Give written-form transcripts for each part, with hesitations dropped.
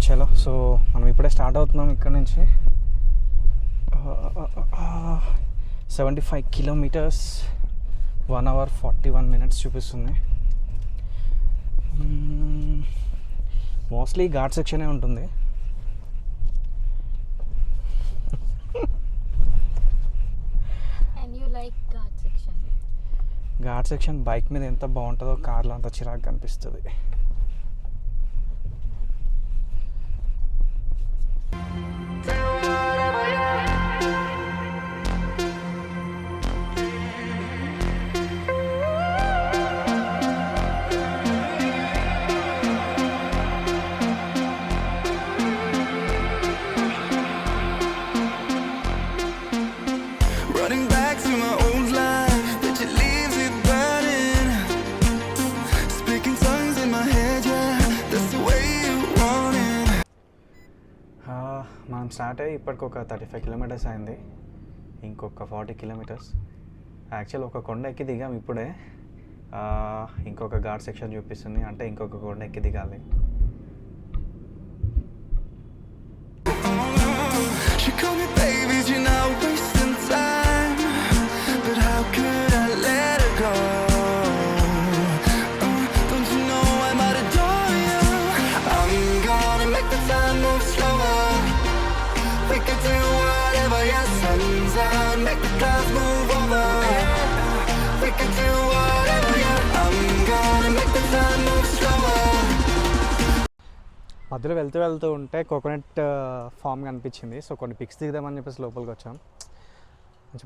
చలో సో మనం ఇప్పుడే స్టార్ట్ అవుతున్నాం ఇక్కడ నుంచి 75 కిలోమీటర్స్ 1 hour 41 minutes చూపిస్తుంది. మోస్ట్లీ ఘాట్ సెక్షనే ఉంటుంది. ఘాట్ సెక్షన్ బైక్ మీద ఎంత బాగుంటుందో కార్లో అంత చిరాకు కనిపిస్తుంది. మనం స్టార్ట్ అయ్యి ఇప్పటికి ఒక 35 కిలోమీటర్స్ అయింది. ఇంకొక 40 కిలోమీటర్స్. యాక్చువల్ ఒక కొండ ఎక్కి దిగాం ఇప్పుడే. ఇంకొక ఘాట్ సెక్షన్ చూపిస్తుంది, అంటే ఇంకొక కొండ ఎక్కి దిగాలి. మధ్యలో వెళ్తూ ఉంటే కోకోనట్ ఫామ్ కనిపించింది. సో కొన్ని పిక్స్ దిగుదామని చెప్పేసి లోపలికి వచ్చాం.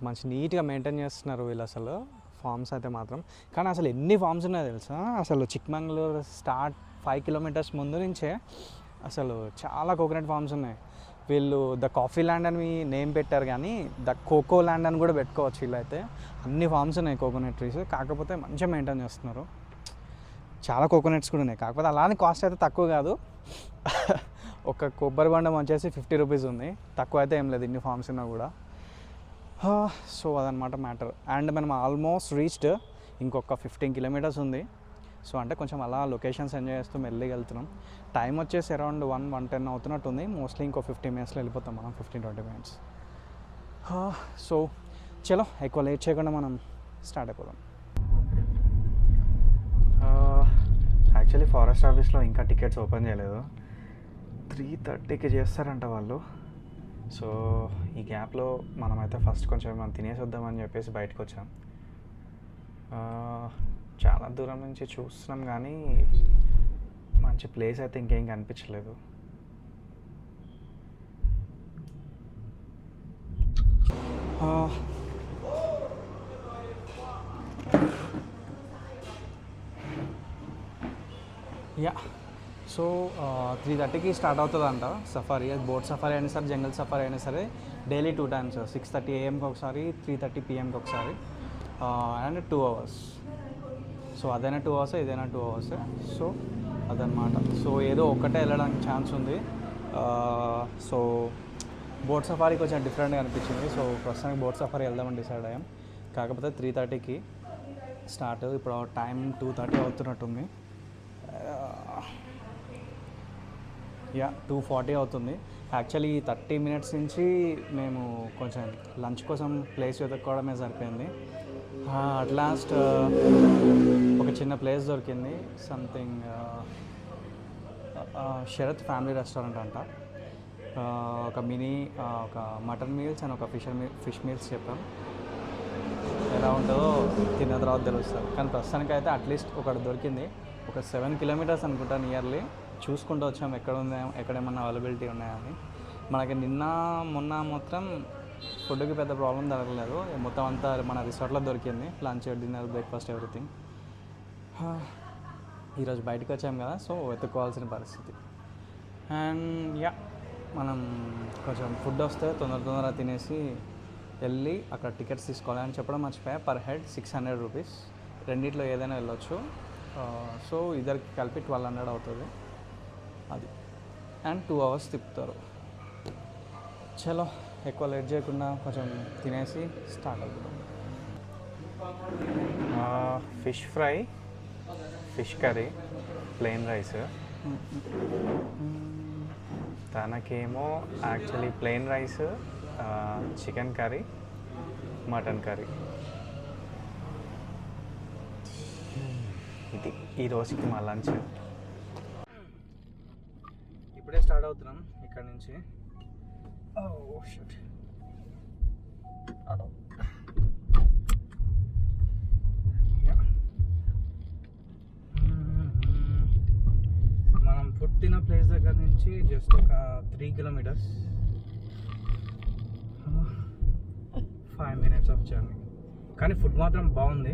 మంచి నీట్గా మెయింటైన్ చేస్తున్నారు వీళ్ళు అసలు ఫామ్స్ అయితే మాత్రం. కానీ అసలు ఎన్ని ఫామ్స్ ఉన్నాయో తెలుసా, అసలు చిక్మంగళూరు స్టార్ట్ 5 kilometers ముందు నుంచే అసలు చాలా కోకోనట్ ఫామ్స్ ఉన్నాయి. వీళ్ళు ద కాఫీ ల్యాండ్ అని నేమ్ పెట్టారు, కానీ ద కోకో ల్యాండ్ అని కూడా పెట్టుకోవచ్చు. వీళ్ళైతే అన్ని ఫామ్స్ ఉన్నాయి కోకోనట్ ట్రీస్, కాకపోతే మంచిగా మెయింటైన్ చేస్తున్నారు. చాలా కోకోనట్స్ కూడా ఉన్నాయి, కాకపోతే అలానే కాస్ట్ అయితే తక్కువ కాదు. ఒక కొబ్బరి బండం వచ్చేసి 50 rupees ఉంది, తక్కువ అయితే ఏం లేదు ఇన్ని ఫామ్స్ ఉన్నా కూడా. సో అదనమాట మ్యాటర్. అండ్ మనం ఆల్మోస్ట్ రీచ్డ్. ఇంకొక 15 kilometers ఉంది. సో అంటే కొంచెం అలా లొకేషన్స్ ఎంజాయ్ చేస్తూ మెల్లిగా వెళ్తున్నాం. టైం వచ్చేసి అరౌండ్ 1:10 అవుతున్నట్టుంది. మోస్ట్లీ ఇంకో 15 minutesలో వెళ్ళిపోతాం మనం, 15-20 minutes. సో చలో ఎక్కువ లేట్ చేయకుండా మనం స్టార్ట్ అయిపోదాం. యాక్చువల్లీ ఫారెస్ట్ ఆఫీస్లో ఇంకా టికెట్స్ ఓపెన్ చేయలేదు. 3:30కి చేస్తారంట వాళ్ళు. సో ఈ గ్యాప్లో మనమైతే ఫస్ట్ కొంచెం మనం తినేసి వద్దామని చెప్పేసి బయటకు వచ్చాం. చాలా దూరం నుంచి చూస్తున్నాం కానీ మంచి ప్లేస్ అయితే ఇంకేం కనిపించలేదు. యా సో 3:30కి స్టార్ట్ అవుతుందంట సఫారీ. బోట్ సఫారీ అయినా సరే, జంగల్ సఫారీ అయినా సరే డైలీ 2 times, 6:30 AM ఒకసారి, 3:30 PM ఒకసారి, అండ్ 2 hours. సో అదైనా 2 hours, ఇదైనా 2 hours. సో అదనమాట. సో ఏదో ఒక్కటే వెళ్ళడానికి ఛాన్స్ ఉంది. సో బోట్ సఫారీ కొంచెం డిఫరెంట్గా అనిపించింది. సో ప్రస్తుతానికి బోట్ సఫారీ వెళ్దామని డిసైడ్ అయ్యాం. కాకపోతే 3:30కి స్టార్ట్. ఇప్పుడు టైం 2:30 అవుతున్నట్టుంది. 2:40 అవుతుంది. యాక్చువల్లీ 30 minutes నుంచి మేము కొంచెం లంచ్ కోసం ప్లేస్ వెతుక్కోవడమే సరిపోయింది. అట్ లాస్ట్ ఒక చిన్న ప్లేస్ దొరికింది. సంథింగ్ శరత్ ఫ్యామిలీ రెస్టారెంట్ అంట. ఒక మినీ ఒక మటన్ మీల్స్ అండ్ ఒక ఫిష్ మీల్స్ చెప్పాం. ఎలా ఉంటుందో తిన్న తర్వాత తెలుస్తుంది. కానీ ప్రస్తుతానికి అయితే అట్లీస్ట్ ఒకటి దొరికింది. ఒక 7 kilometers అనుకుంటా నియర్లీ. చూసుకుంటూ వచ్చాము ఎక్కడేమన్నా అవైలబిలిటీ ఉన్నాయని. మనకి నిన్న మొన్న మొత్తం ఫుడ్కి పెద్ద ప్రాబ్లం జరగలేదు. మొత్తం అంతా మన రిసార్ట్లో దొరికింది. Lunch, dinner, breakfast, everything. ఈరోజు బయటకు వచ్చాం కదా, సో వెతుక్కోవాల్సిన పరిస్థితి. అండ్ మనం కొంచెం ఫుడ్ వస్తే తొందరగా తినేసి వెళ్ళి అక్కడ టికెట్స్ తీసుకోవాలి అని చెప్పడం మర్చిపోయా. Per head 600 rupees. రెండిట్లో ఏదైనా వెళ్ళొచ్చు. సో ఇద్దరికి కలిపి 1200 అవుతుంది అది. అండ్ 2 hours తిప్పుతారు. చలో ఎక్కువ లేట్ చేయకుండా కొంచెం తినేసి స్టార్ట్ అవుతాం. Fish fry, fish curry, plain rice, తనకేమో actually plain rice, chicken curry, mutton curry. ఇది ఈ రోజుకి మా లంచ్. ఇప్పుడే స్టార్ట్ అవుతున్నాం ఇక్కడ నుంచి. మనం పుట్టిన ప్లేస్ దగ్గర నుంచి జస్ట్ ఒక 3 kilometers, 5 minutes ఆఫ్ జర్నీ. కానీ ఫుడ్ మాత్రం బాగుంది,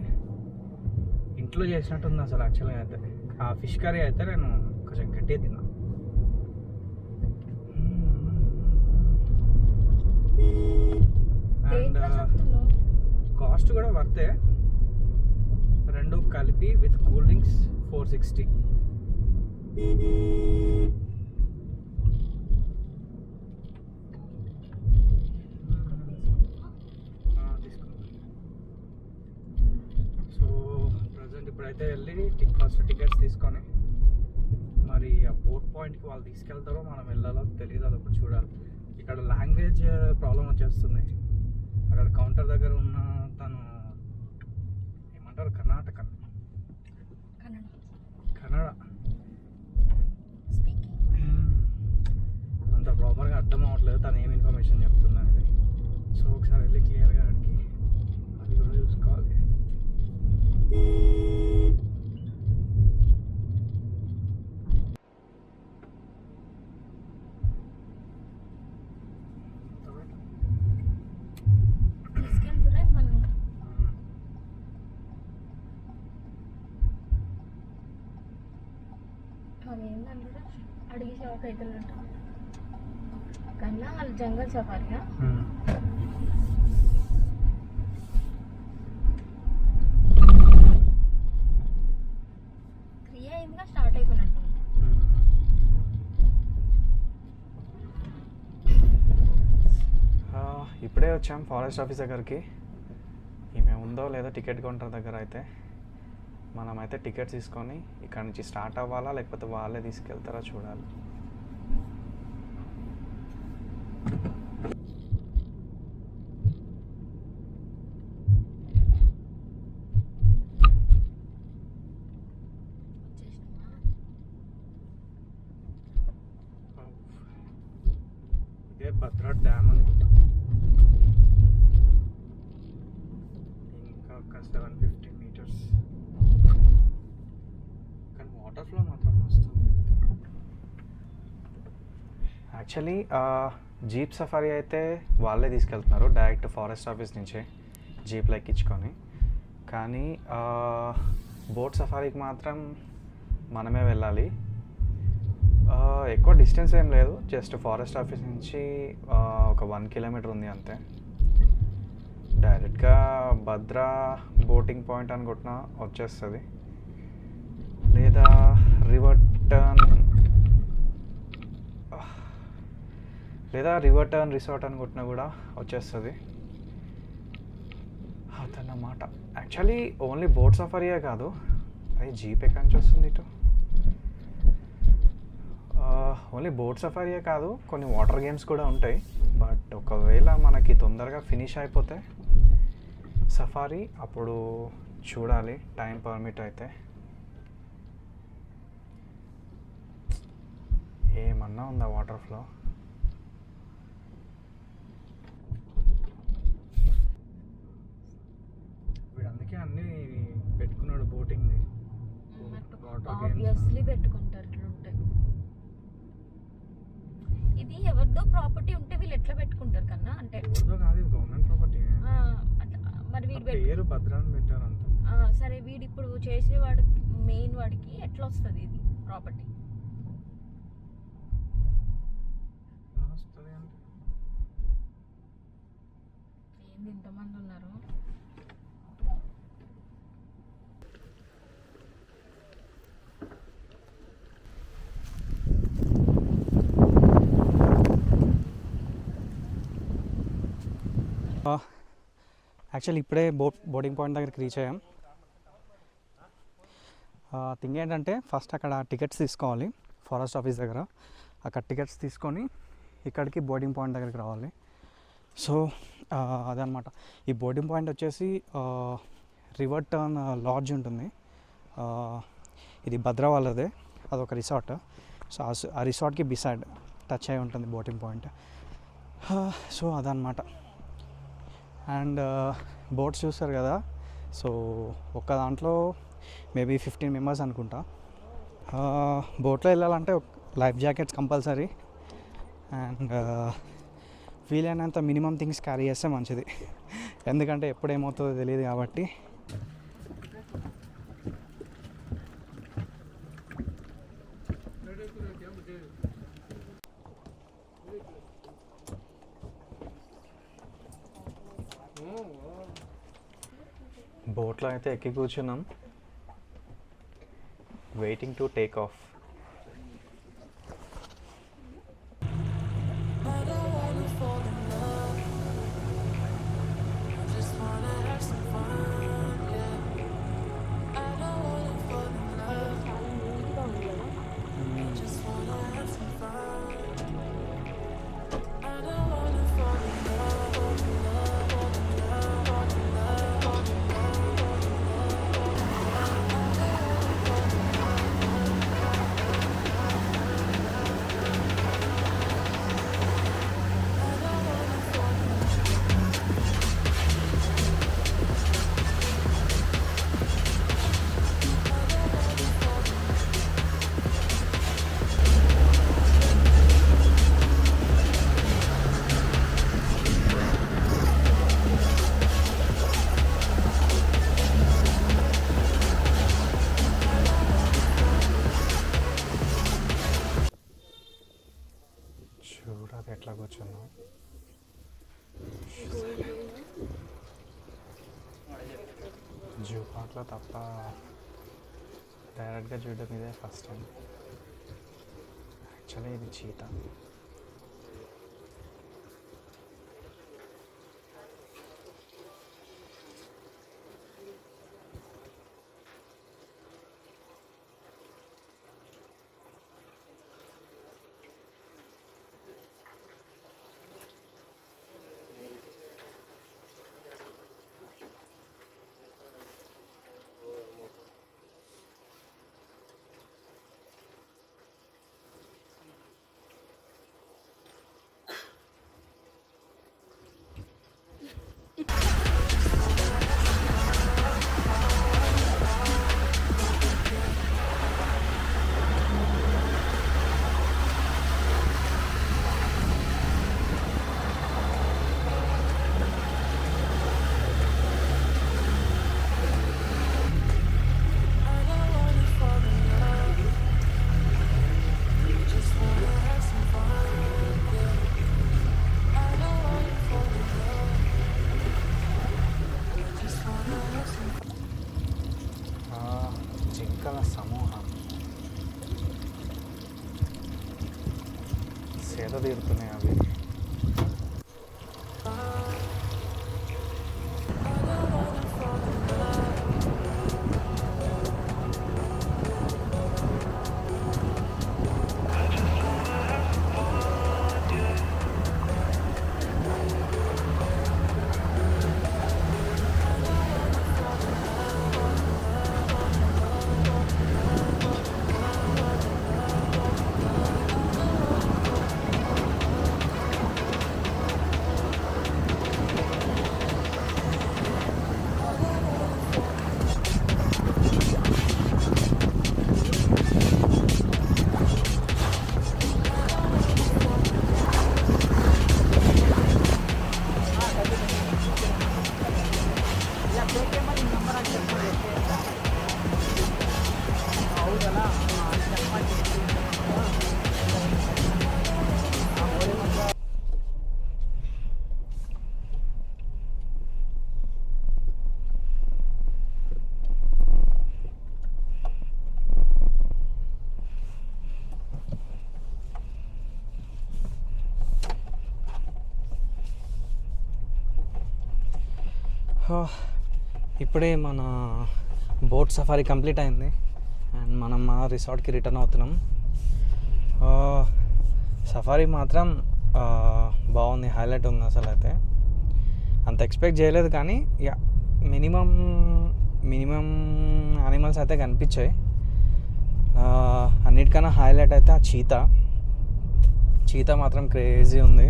ఇంట్లో చేసినట్టుంది అసలు. యాక్చువల్గా అయితే ఆ ఫిష్ కర్రీ అయితే నేను కొంచెం గట్టిగా తిన్నా. అండ్ కాస్ట్ కూడా వర్తే, రెండు కలిపి with cool drinks 460. So present ఇప్పుడైతే వెళ్ళి ఫస్ట్ టికెట్స్ తీసుకొని మరి ఆ బోట్ పాయింట్కి వాళ్ళు తీసుకెళ్తారో మనం వెళ్ళాలో తెలియదు, అది ఒకటి చూడాలి. ఇక్కడ లాంగ్వేజ్ ప్రాబ్లం వచ్చేస్తుంది. అక్కడ కౌంటర్ దగ్గర ఉన్న తను ఏమంటారు, కర్ణాటక, కన్నడ అంత ప్రాపర్గా అర్థం అవ్వట్లేదు తను ఏం ఇన్ఫర్మేషన్ చెప్తున్నా అనేది. సో ఒకసారి వెళ్ళి క్లియర్గా అడిగి అది కూడా చూసుకోవాలి. అడిగి షాక్ అవుతున్నట్టు కన్నా వాళ్ళు జంగల్ సఫారీగా. క్రియ అయిందిగా స్టార్ట్ అయిపోయినట్టు. ఇప్పుడే వచ్చాం ఫారెస్ట్ ఆఫీస్ దగ్గరికి. ఈమె ఉందో లేదో టికెట్ కౌంటర్ దగ్గర అయితే మనమైతే టికెట్ తీసుకొని ఇక్కడ నుంచి స్టార్ట్ అవ్వాలా లేకపోతే వాళ్ళే తీసుకెళ్తారా చూడాలి. ఇదే భద్రా డ్యామ్ అనుకుంటా. ఇంకా ఒక 750 meters. కానీ వాటర్ ఫ్లో మాత్రం వస్తుంది. యాక్చువల్లీ జీప్ సఫారీ అయితే వాళ్ళే తీసుకెళ్తున్నారు డైరెక్ట్ ఫారెస్ట్ ఆఫీస్ నుంచే జీప్లో ఎక్కించుకొని. కానీ బోట్ సఫారీకి మాత్రం మనమే వెళ్ళాలి. ఎక్కువ డిస్టెన్స్ ఏం లేదు, జస్ట్ ఫారెస్ట్ ఆఫీస్ నుంచి ఒక 1 kilometer ఉంది అంతే. డైరెక్ట్గా భద్రా బోటింగ్ పాయింట్ అనుకుంటున్నా వచ్చేస్తుంది, లేదా రివర్ టర్న్ రిసార్ట్ అనుకుంటున్నా కూడా వచ్చేస్తుంది అదన్నమాట. యాక్చువల్లీ ఓన్లీ బోట్ సఫారీయే కాదు, అది జీప్ ఎక్కడి నుంచి వస్తుంది ఇటు. ఓన్లీ బోట్ సఫారీయే కాదు, కొన్ని వాటర్ గేమ్స్ కూడా ఉంటాయి. బట్ ఒకవేళ మనకి తొందరగా ఫినిష్ అయిపోతే సఫారీ అప్పుడు చూడాలి, టైం పర్మిట్ అయితే. ఏమన్నా ఉందా వాటర్ ఫ్లో? వీడు అందుకే అన్నీ పెట్టుకున్నాడు బోటింగ్. ఆబ్వియస్లీ పెట్టుకుంటారు ఇట్లుంటే. ఇది ఎవరిదో ప్రాపర్టీ ఉంటే వీళ్ళు ఎట్లా పెట్టుకుంటారు కన్నా? అంటే ఎవరిదో కాదు, ఇది గవర్నమెంట్ ప్రాపర్టీ. మరి వీడు పేరు భద్రా అని పెట్టారు అంత. సరే వీడు ఇప్పుడు చేసేవాడు మెయిన్ వాడికి ఎట్లా వస్తుంది ఇది ప్రాపర్టీ? ఏంది ఇంతమంది ఉన్నారు? యాక్చువల్లీ ఇప్పుడే బోర్డింగ్ పాయింట్ దగ్గరికి రీచ్ అయ్యాం. థింగ్ ఏంటంటే ఫస్ట్ అక్కడ టికెట్స్ తీసుకోవాలి ఫారెస్ట్ ఆఫీస్ దగ్గర. అక్కడ టికెట్స్ తీసుకొని ఇక్కడికి బోర్డింగ్ పాయింట్ దగ్గరికి రావాలి. సో అదనమాట. ఈ బోర్డింగ్ పాయింట్ వచ్చేసి రివర్ టర్న్ లాడ్జ్ ఉంటుంది. ఇది భద్రా వాళ్ళదే, అదొక రిసార్ట్. సో ఆ రిసార్ట్కి బిసైడ్ టచ్ అయి ఉంటుంది బోటింగ్ పాయింట్. సో అదనమాట. అండ్ బోట్స్ చూస్తారు కదా, సో ఒక్క దాంట్లో మేబీ 15 మెంబర్స్ అనుకుంటా. బోట్లో వెళ్ళాలంటే లైఫ్ జాకెట్స్ కంపల్సరీ. అండ్ వీలైనంత మినిమం థింగ్స్ క్యారీ చేస్తే మంచిది, ఎందుకంటే ఎప్పుడు ఏమవుతుందో తెలియదు కాబట్టి. బోట్లో అయితే ఎక్కి కూర్చున్నాం, వెయిటింగ్ టు టేక్ ఆఫ్. చూడదు ఎట్లా కూర్చున్నాం. జూ పార్క్లో తప్ప డైరెక్ట్గా చూడడం ఇదే ఫస్ట్ టైం. యాక్చువల్లీ ఇది చీతా. జింకల సమూహం సేద తీరుతున్నాయి అవి. ఇప్పుడే మన బోట్ సఫారీ కంప్లీట్ అయింది అండ్ మనం మా రిసార్ట్కి రిటర్న్ అవుతున్నాం. సఫారీ మాత్రం బాగుంది, హైలైట్ ఉంది అసలు. అయితే అంత ఎక్స్పెక్ట్ చేయలేదు, కానీ యా మినిమం యానిమల్స్ అయితే కనిపించాయి. అన్నిటికన్నా హైలైట్ అయితే ఆ చీతా మాత్రం క్రేజీ ఉంది.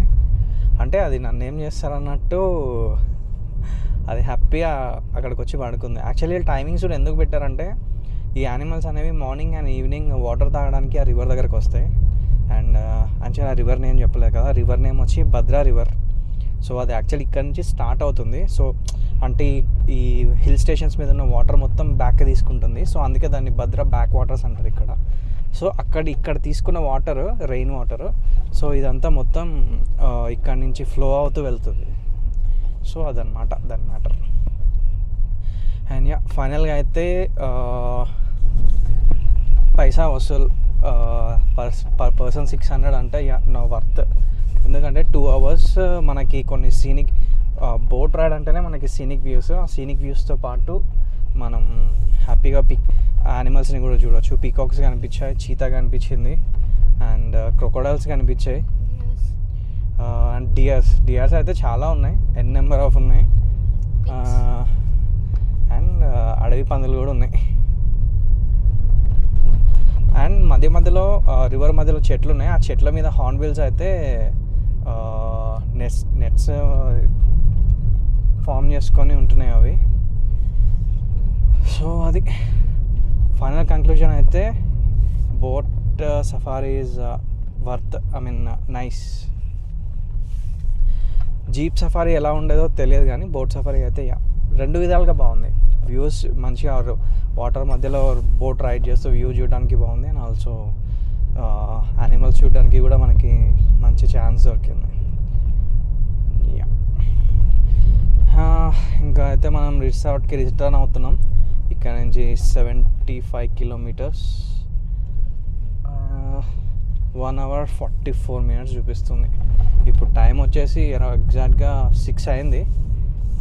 అంటే అది నన్ను ఏం చేస్తారన్నట్టు అది హ్యాపీగా అక్కడికి వచ్చి పడుకుంది. యాక్చువల్లీ టైమింగ్స్ కూడా ఎందుకు పెట్టారంటే ఈ యానిమల్స్ అనేవి మార్నింగ్ అండ్ ఈవినింగ్ వాటర్ తాగడానికి ఆ రివర్ దగ్గరకు వస్తాయి. అండ్ యాక్చువల్లీ ఆ రివర్ నేమ్ చెప్పలేదు కదా, రివర్ నేమ్ వచ్చి భద్రా రివర్. సో అది యాక్చువల్లీ ఇక్కడ నుంచి స్టార్ట్ అవుతుంది. సో అంటే ఈ హిల్ స్టేషన్స్ మీద ఉన్న వాటర్ మొత్తం బ్యాక్ తీసుకుంటుంది. సో అందుకే దాన్ని భద్ర బ్యాక్ వాటర్స్ అంటారు ఇక్కడ. సో ఇక్కడ తీసుకున్న వాటర్ రెయిన్ వాటర్, సో ఇదంతా మొత్తం ఇక్కడ నుంచి ఫ్లో అవుతూ వెళ్తుంది. సో అదనమాట దాని మ్యాటర్. అండ్ యా ఫైనల్గా అయితే పైసా వసూలు పర్ పర్సన్ 600 అంటే యా నా వర్త్. ఎందుకంటే 2 hours మనకి కొన్ని సీనిక్ బోట్ రైడ్ అంటేనే మనకి సీనిక్ వ్యూస్తో పాటు మనం హ్యాపీగా యానిమల్స్ని కూడా చూడవచ్చు. పీకాక్స్ కనిపించాయి, చీతా కనిపించింది, అండ్ క్రొకోడైల్స్ కనిపించాయి, అండ్ డియర్స్ అయితే చాలా ఉన్నాయి, నెంబర్ ఆఫ్ ఉన్నాయి. అండ్ అడవి పందులు కూడా ఉన్నాయి. అండ్ మధ్యలో రివర్ మధ్యలో చెట్లు ఉన్నాయి. ఆ చెట్ల మీద హార్న్బిల్స్ అయితే నెట్స్ ఫామ్ చేసుకొని ఉంటున్నాయి అవి. సో అది ఫైనల్ కంక్లూజన్ అయితే boat safari is worth, nice. Jeep safari ఎలా ఉండేదో తెలియదు, కానీ బోట్ సఫారీ అయితే రెండు విధాలుగా బాగుంది. వ్యూస్ మంచిగా వాటర్ మధ్యలో బోట్ రైడ్ చేస్తూ వ్యూ చూడడానికి బాగుంది. అండ్ ఆల్సో యానిమల్స్ చూడడానికి కూడా మనకి మంచి ఛాన్స్ దొరికింది. ఇంకా అయితే మనం రిసార్ట్కి రిటర్న్ అవుతున్నాం. ఇక్కడ నుంచి 75 kilometers, 1 hour 44 minutes చూపిస్తుంది. ఇప్పుడు టైం వచ్చేసి ఎగ్జాక్ట్గా 6 అయింది.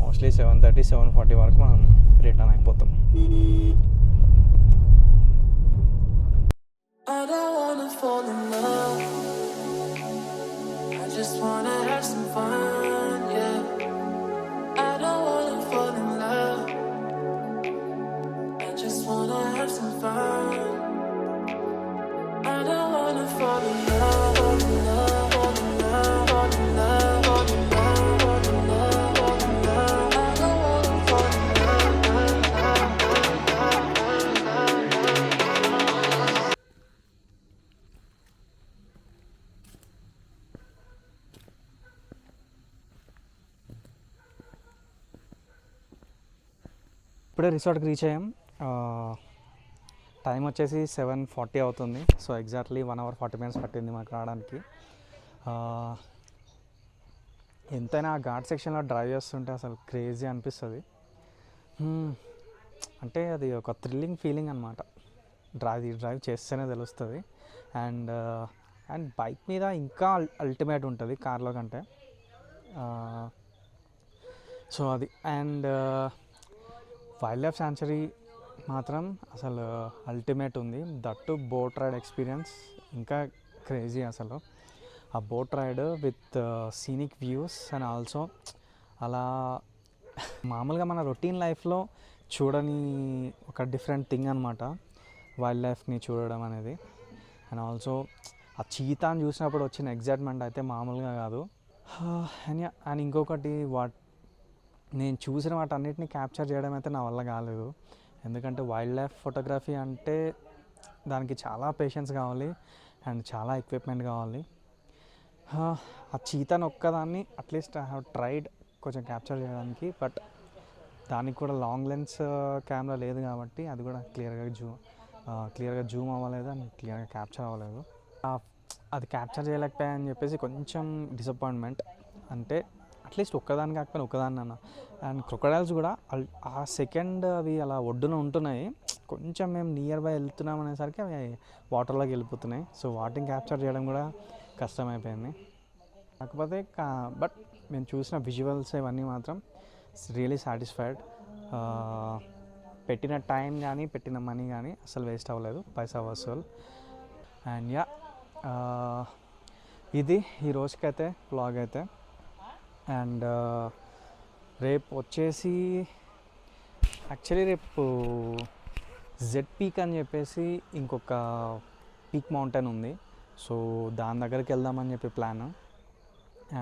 మోస్ట్లీ 7:30, 7:40 వరకు మనం రిటర్న్ అయిపోతాం. I don't wanna fall in love, I just wanna have some fun, yeah. I don't wanna fall in love, I just wanna have some fun. I don't wanna fall in love, fall in love, fall in love, fall in love, fall in love, fall in love, fall in love. I don't wanna fall in ఇప్పుడే రిసార్ట్కి reach అయ్యాం. Time వచ్చేసి 7:40 అవుతుంది. So exactly 1 hour 40 minutes పట్టింది మాకు రావడానికి. ఎంతైనా ఆ ఘాట్ సెక్షన్లో డ్రైవ్ చేస్తుంటే అసలు క్రేజీ అనిపిస్తుంది. అంటే అది ఒక థ్రిల్లింగ్ ఫీలింగ్ అనమాట. డ్రైవ్ చేస్తేనే తెలుస్తుంది. అండ్ బైక్ మీద ఇంకా అల్టిమేట్ ఉంటుంది కార్లో కంటే. సో అది. అండ్ వైల్డ్ లైఫ్ శాంక్చురీ మాత్రం అసలు అల్టిమేట్ ఉంది. దట్టు బోట్ రైడ్ ఎక్స్పీరియన్స్ ఇంకా క్రేజీ అసలు. ఆ boat ride with scenic views and also అలా మామూలుగా మన రొటీన్ లైఫ్లో చూడని ఒక డిఫరెంట్ థింగ్ అనమాట వైల్డ్ లైఫ్ని చూడడం అనేది. అండ్ ఆల్సో ఆ చీతాని చూసినప్పుడు వచ్చిన ఎగ్జైట్మెంట్ అయితే మామూలుగా కాదు. అండ్ ఇంకొకటి నేను చూసిన వాటన్నిటిని క్యాప్చర్ చేయడం అయితే నా వల్ల కాలేదు. ఎందుకంటే వైల్డ్ లైఫ్ ఫోటోగ్రఫీ అంటే దానికి చాలా పేషెన్స్ కావాలి అండ్ చాలా ఎక్విప్మెంట్ కావాలి. ఆ చీతాను ఒక్కదాన్ని అట్లీస్ట్ ఐ హ్యావ్ ట్రైడ్ కొంచెం క్యాప్చర్ చేయడానికి, బట్ దానికి కూడా లాంగ్ లెన్స్ కెమెరా లేదు కాబట్టి అది కూడా క్లియర్గా జూమ్ అవ్వలేదు అండ్ క్లియర్గా క్యాప్చర్ అవ్వలేదు. అది క్యాప్చర్ చేయలేకపోయాయని చెప్పేసి కొంచెం డిసప్పాయింట్మెంట్. అంటే అట్లీస్ట్ ఒక్కదాని కాకపోయినా ఒక్కదాన్ని అన్న. అండ్ క్రొకోడైల్స్ కూడా ఆ సెకండ్ అవి అలా ఒడ్డున ఉంటున్నాయి. కొంచెం మేము నియర్ బై వెళ్తున్నాం అనేసరికి అవి వాటర్లోకి వెళ్ళిపోతున్నాయి. సో వాటిని క్యాప్చర్ చేయడం కూడా కష్టమైపోయింది. కాకపోతే బట్ మేము చూసిన విజువల్స్ ఇవన్నీ మాత్రం రియలీ సాటిస్ఫైడ్. పెట్టిన టైం కానీ పెట్టిన మనీ కానీ అసలు వేస్ట్ అవ్వలేదు, పైసా వసూలు. అండ్ ఇది ఈ రోజుకైతే వ్లాగ్ అయితే. అండ్ రేపు వచ్చేసి యాక్చువల్లీ రేపు జెడ్ పీక్ అని చెప్పేసి ఇంకొక పీక్ మౌంటైన్ ఉంది. సో దాని దగ్గరికి వెళ్దామని చెప్పి ప్లాన్.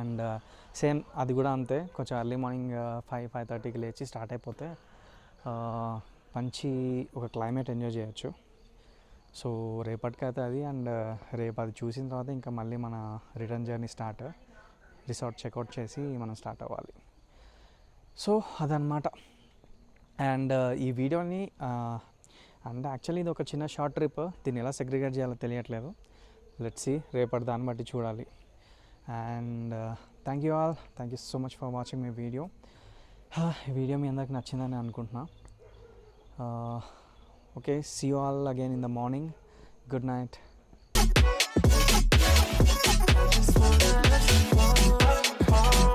అండ్ సేమ్ అది కూడా అంతే, కొంచెం ఎర్లీ మార్నింగ్ 5-5:30కి లేచి స్టార్ట్ అయిపోతే మంచి ఒక క్లైమేట్ ఎంజాయ్ చేయొచ్చు. సో రేపటికైతే అది. అండ్ రేపు అది చూసిన తర్వాత ఇంకా మళ్ళీ మన return journey start. Resort checkout చేసి మనం స్టార్ట్ అవ్వాలి. సో అదనమాట. అండ్ ఈ వీడియోని అంటే యాక్చువల్లీ ఇది ఒక చిన్న షార్ట్ ట్రిప్. దీన్ని ఎలా సెగ్రిగేట్ చేయాలో తెలియట్లేదు. లెట్స్ సీ, రేపటి దాన్ని బట్టి చూడాలి. And thank you all, thank you so much for watching my video. ఈ వీడియో మీ అందరికి నచ్చిందని అనుకుంటున్నా. Okay, see you all again in the morning. Good night.